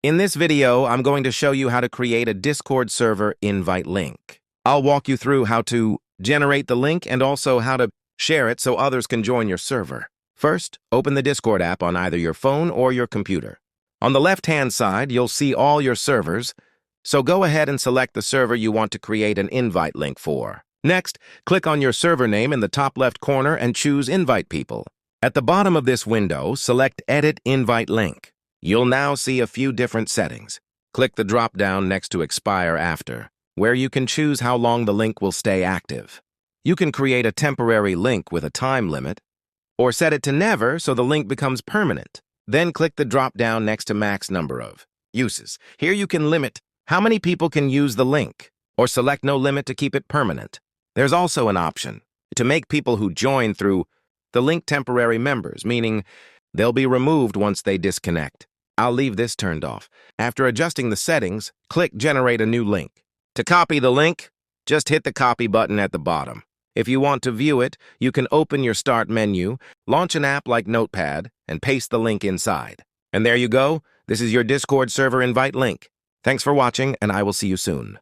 In this video, I'm going to show you how to create a Discord server invite link. I'll walk you through how to generate the link and also how to share it so others can join your server. First, open the Discord app on either your phone or your computer. On the left-hand side, you'll see all your servers, so go ahead and select the server you want to create an invite link for. Next, click on your server name in the top left corner and choose Invite People. At the bottom of this window, select Edit Invite Link. You'll now see a few different settings. Click the drop-down next to Expire After, where you can choose how long the link will stay active. You can create a temporary link with a time limit, or set it to Never so the link becomes permanent. Then click the drop-down next to Max Number of Uses. Here you can limit how many people can use the link, or select No Limit to keep it permanent. There's also an option to make people who join through the link temporary members, meaning they'll be removed once they disconnect. I'll leave this turned off. After adjusting the settings, click Generate a New Link. To copy the link, just hit the copy button at the bottom. If you want to view it, you can open your Start menu, launch an app like Notepad, and paste the link inside. And there you go. This is your Discord server invite link. Thanks for watching, and I will see you soon.